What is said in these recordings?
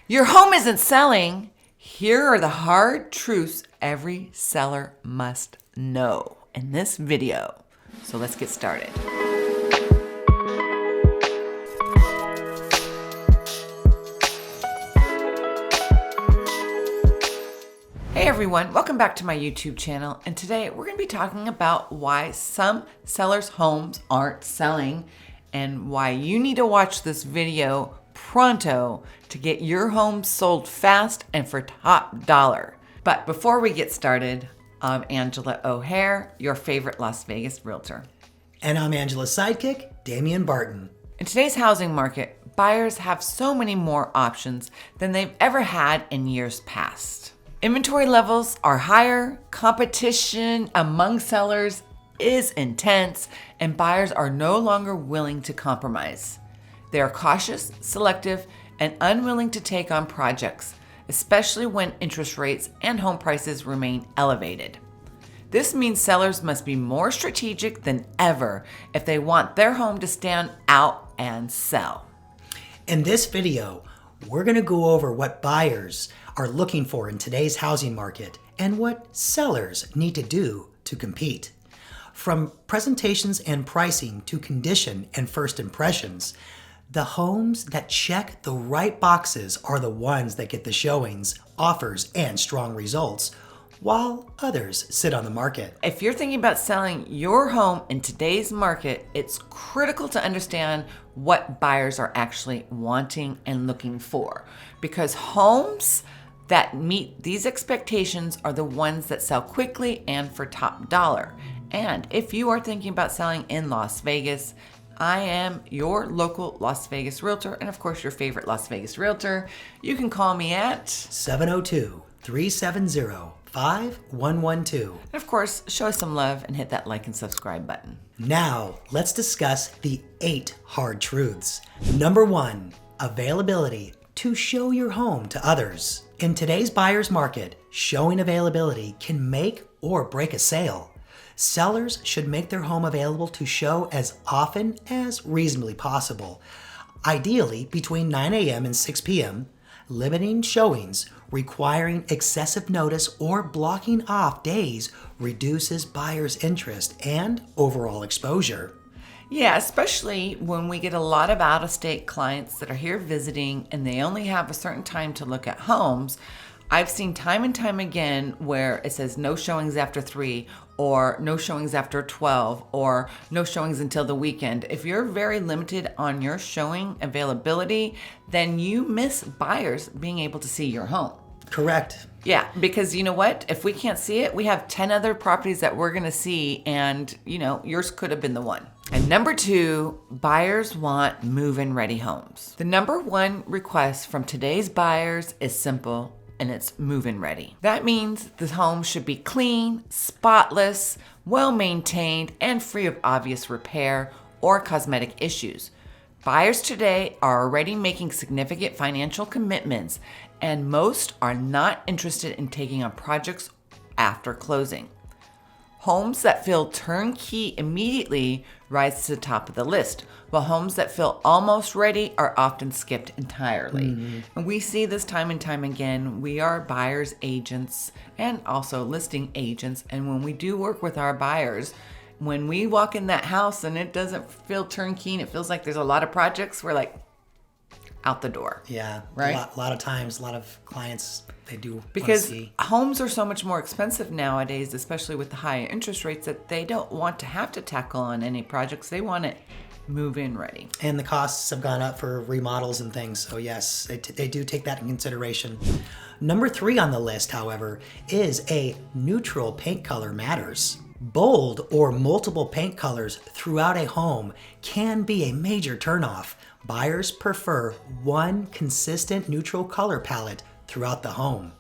Your home isn't selling. Here are the hard truths every seller must know in this video. So let's get started. Hey everyone, welcome back to my YouTube channel. And today we're going to be talking about why some sellers' homes aren't selling and why you need to watch this video pronto to get your home sold fast and for top dollar. But before we get started, I'm Angela O'Hare, your favorite Las Vegas realtor. And I'm Angela's sidekick, Damian Barton. In today's housing market, buyers have so many more options than they've ever had in years past. Inventory levels are higher, competition among sellers is intense, and buyers are no longer willing to compromise. They are cautious, selective, and unwilling to take on projects, especially when interest rates and home prices remain elevated. This means sellers must be more strategic than ever if they want their home to stand out and sell. In this video, we're going to go over what buyers are looking for in today's housing market and what sellers need to do to compete. From presentations and pricing to condition and first impressions, the homes that check the right boxes are the ones that get the showings, offers, and strong results, while others sit on the market. If you're thinking about selling your home in today's market, it's critical to understand what buyers are actually wanting and looking for, because homes that meet these expectations are the ones that sell quickly and for top dollar. And if you are thinking about selling in Las Vegas, I am your local Las Vegas realtor, and of course your favorite Las Vegas realtor. You can call me at 702-370-5112. And of course, show us some love and hit that like and subscribe button. Now, let's discuss the 8 hard truths. Number 1, availability to show your home to others. In today's buyer's market, showing availability can make or break a sale. Sellers should make their home available to show as often as reasonably possible, ideally between 9 a.m. and 6 p.m., limiting showings, requiring excessive notice, or blocking off days reduces buyers' interest and overall exposure. Yeah, especially when we get a lot of out-of-state clients that are here visiting and they only have a certain time to look at homes. I've seen time and time again where it says no showings after 3 or no showings after 12 or no showings until the weekend. If you're very limited on your showing availability, then you miss buyers being able to see your home. Correct. Yeah, because you know what? If we can't see it, we have 10 other properties that we're going to see, and yours could have been the one. And number 2, buyers want move-in ready homes. The number 1 request from today's buyers is simple, and it's move-in ready. That means the home should be clean, spotless, well-maintained, and free of obvious repair or cosmetic issues. Buyers today are already making significant financial commitments, and most are not interested in taking on projects after closing. Homes that feel turnkey immediately rise to the top of the list, while homes that feel almost ready are often skipped entirely. And we see this time and time again. We are buyers agents and also listing agents, and when we do work with our buyers, when we walk in that house and it doesn't feel turnkey and it feels like there's a lot of projects, we're like, out the door. Yeah, right. A lot of times, a lot of clients, they do because want to see. Homes are so much more expensive nowadays, especially with the high interest rates, that they don't want to have to tackle on any projects. They want it move-in ready. And the costs have gone up for remodels and things. So yes, they do take that in consideration. Number 3 on the list, however, is a neutral paint color matters. Bold or multiple paint colors throughout a home can be a major turnoff. Buyers prefer one consistent neutral color palette throughout the home.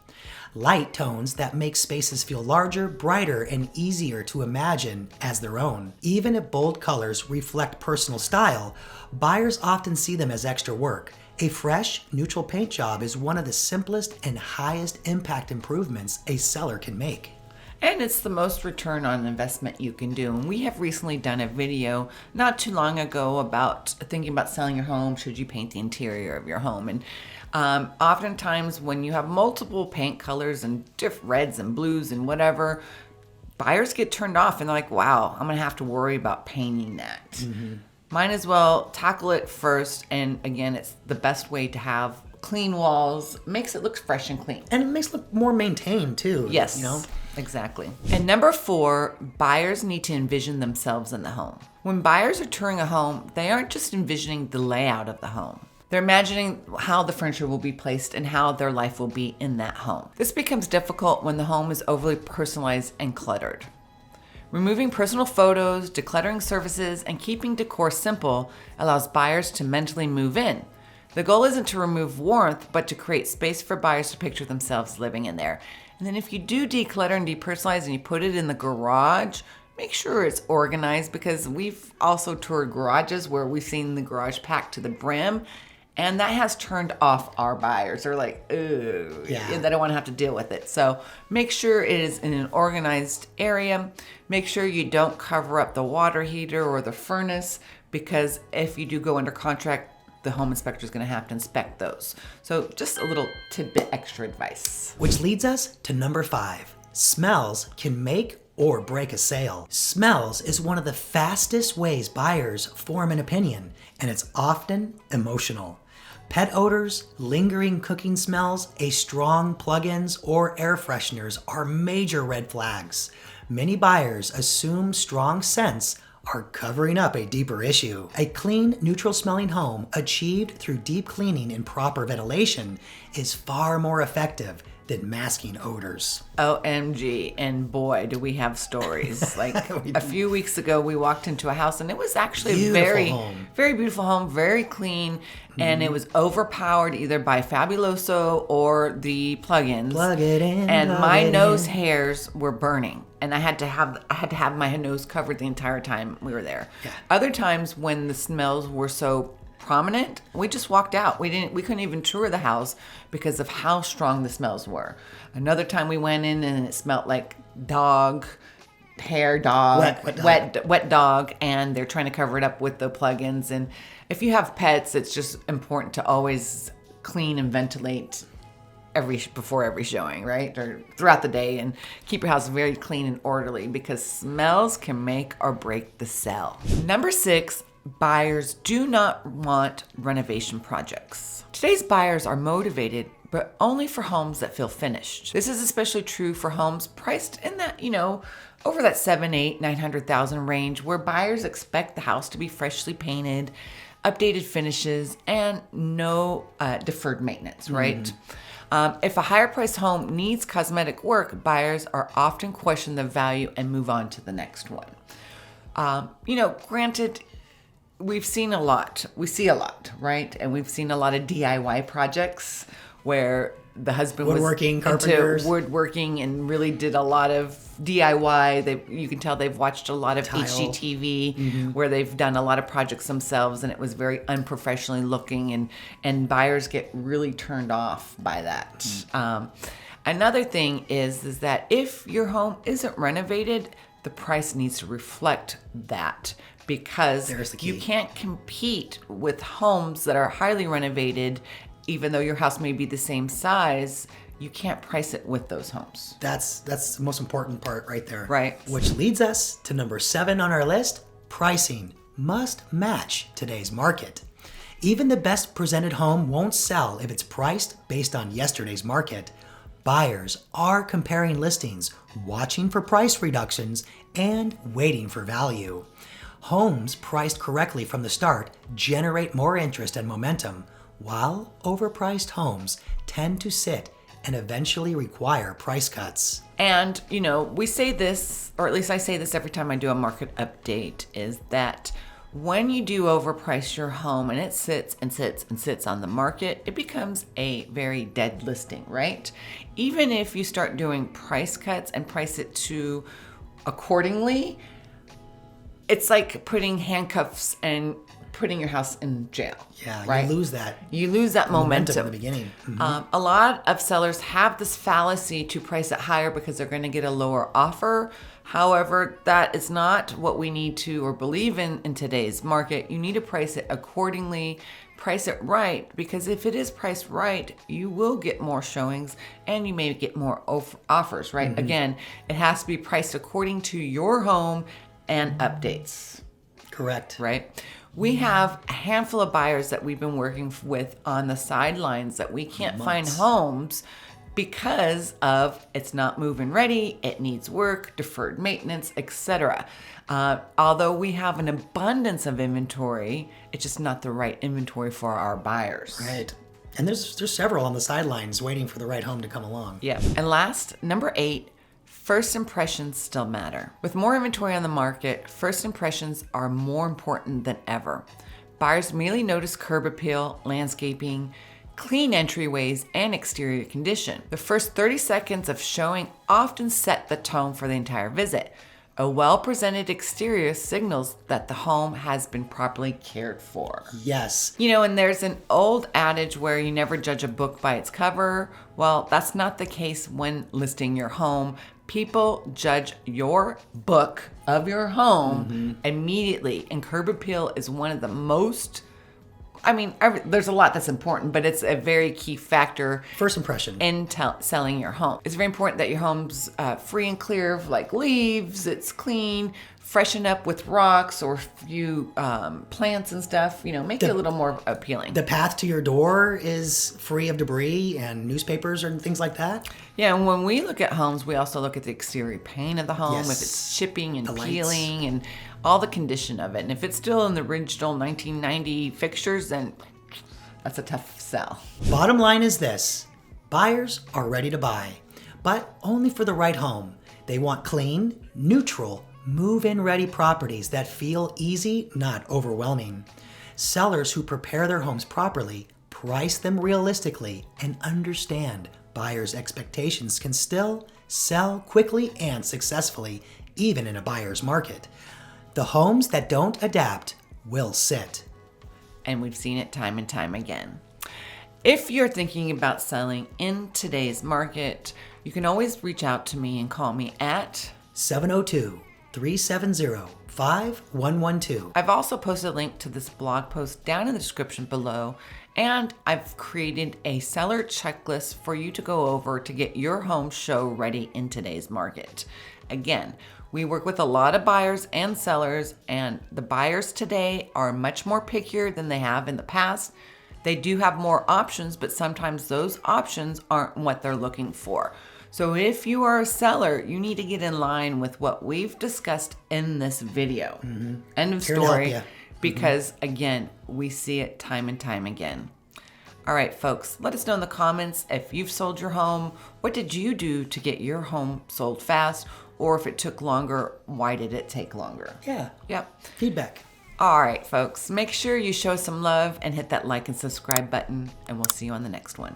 Light tones that make spaces feel larger, brighter, and easier to imagine as their own. Even if bold colors reflect personal style, buyers often see them as extra work. A fresh, neutral paint job is one of the simplest and highest impact improvements a seller can make. And it's the most return on investment you can do. And we have recently done a video not too long ago about thinking about selling your home. Should you paint the interior of your home? And Oftentimes when you have multiple paint colors and different reds and blues and whatever, buyers get turned off and they're like, wow, I'm going to have to worry about painting that. Mm-hmm. Might as well tackle it first. And again, it's the best way to have clean walls. Makes it look fresh and clean. And it makes it look more maintained too. Yes, exactly. And number 4, buyers need to envision themselves in the home. When buyers are touring a home, they aren't just envisioning the layout of the home. They're imagining how the furniture will be placed and how their life will be in that home. This becomes difficult when the home is overly personalized and cluttered. Removing personal photos, decluttering services, and keeping decor simple allows buyers to mentally move in. The goal isn't to remove warmth, but to create space for buyers to picture themselves living in there. And then if you do declutter and depersonalize and you put it in the garage, make sure it's organized, because we've also toured garages where we've seen the garage packed to the brim, and that has turned off our buyers. They're like, ugh, they don't want to have to deal with it. So make sure it is in an organized area. Make sure you don't cover up the water heater or the furnace, because if you do go under contract, the home inspector is going to have to inspect those. So just a little tidbit extra advice. Which leads us to number 5. Smells can make or break a sale. Smells is one of the fastest ways buyers form an opinion, and it's often emotional. Pet odors, lingering cooking smells, a strong plug-ins, or air fresheners are major red flags. Many buyers assume strong scents are covering up a deeper issue. A clean, neutral-smelling home achieved through deep cleaning and proper ventilation is far more effective than masking odors. OMG, and boy, do we have stories. Like a few weeks ago, we walked into a house and it was actually a very beautiful home, very clean, and it was overpowered either by Fabuloso or the plugins. Plug it in. And my nose hairs were burning, and I had to have my nose covered the entire time we were there. Yeah. Other times when the smells were so prominent, we just walked out. We couldn't even tour the house because of how strong the smells were. Another time we went in and it smelled like wet dog, and they're trying to cover it up with the plugins. And if you have pets, it's just important to always clean and ventilate before every showing, right? Or throughout the day, and keep your house very clean and orderly, because smells can make or break the sale. Number 6, buyers do not want renovation projects. Today's buyers are motivated, but only for homes that feel finished. This is especially true for homes priced in that, over that $700,000, $800,000, $900,000 range, where buyers expect the house to be freshly painted, updated finishes, and no deferred maintenance, right? If a higher priced home needs cosmetic work, buyers are often question the value and move on to the next one. Granted, we see a lot, right? And we've seen a lot of DIY projects where the husband woodworking, was carpenters, into woodworking and really did a lot of DIY. You can tell they've watched a lot of HGTV where they've done a lot of projects themselves, and it was very unprofessionally looking, and buyers get really turned off by that. Another thing is that if your home isn't renovated, the price needs to reflect that, because you can't compete with homes that are highly renovated. Even though your house may be the same size, you can't price it with those homes. That's the most important part right there. Right. Which leads us to number 7 on our list. Pricing must match today's market. Even the best presented home won't sell if it's priced based on yesterday's market. Buyers are comparing listings, watching for price reductions, and waiting for value. Homes priced correctly from the start generate more interest and momentum, while overpriced homes tend to sit and eventually require price cuts. And, we say this, or at least I say this every time I do a market update, is that when you do overprice your home and it sits and sits and sits on the market, it becomes a very dead listing, right? Even if you start doing price cuts and price it to accordingly, it's like putting handcuffs and putting your house in jail. Yeah, right? You lose that momentum in the beginning. A lot of sellers have this fallacy to price it higher because they're going to get a lower offer. However, that is not what we need to or believe in today's market. You need to price it accordingly price it right, because if it is priced right, you will get more showings and you may get more offers, right? Again, it has to be priced according to your home and updates. Correct. Right? We have a handful of buyers that we've been working with on the sidelines that we can't find homes because of it's not move-in ready, it needs work, deferred maintenance, etc. Although we have an abundance of inventory, it's just not the right inventory for our buyers. Right. And there's several on the sidelines waiting for the right home to come along. Yeah. And last, number 8, first impressions still matter. With more inventory on the market, first impressions are more important than ever. Buyers merely notice curb appeal, landscaping, clean entryways, and exterior condition. The first 30 seconds of showing often set the tone for the entire visit. A well-presented exterior signals that the home has been properly cared for. Yes. You know, and there's an old adage where you never judge a book by its cover. Well, that's not the case when listing your home. People judge your book of your home immediately, and curb appeal is one of the most, there's a lot that's important, but it's a very key factor. First impression. In selling your home. It's very important that your home's free and clear of like leaves, it's clean, freshen up with rocks or few plants and stuff, make it a little more appealing. The path to your door is free of debris and newspapers and things like that. Yeah, and when we look at homes, we also look at the exterior paint of the home, Yes. if it's chipping and The lights. peeling and all the condition of it. And if it's still in the original 1990 fixtures, then that's a tough sell. Bottom line is this: buyers are ready to buy, but only for the right home. They want clean, neutral, move-in ready properties that feel easy, not overwhelming. Sellers who prepare their homes properly, price them realistically, and understand buyers' expectations can still sell quickly and successfully, even in a buyer's market. The homes that don't adapt will sit. And we've seen it time and time again. If you're thinking about selling in today's market, you can always reach out to me and call me at 702-370-5112. I've also posted a link to this blog post down in the description below, and I've created a seller checklist for you to go over to get your home show ready in today's market. Again, we work with a lot of buyers and sellers, and the buyers today are much more pickier than they have in the past. They do have more options, but sometimes those options aren't what they're looking for. So if you are a seller, you need to get in line with what we've discussed in this video. End of Here to help story. ya. Because again, we see it time and time again. All right, folks, let us know in the comments if you've sold your home. What did you do to get your home sold fast? Or if it took longer, why did it take longer? Yeah. Yep. Feedback. All right, folks, make sure you show some love and hit that like and subscribe button, and we'll see you on the next one.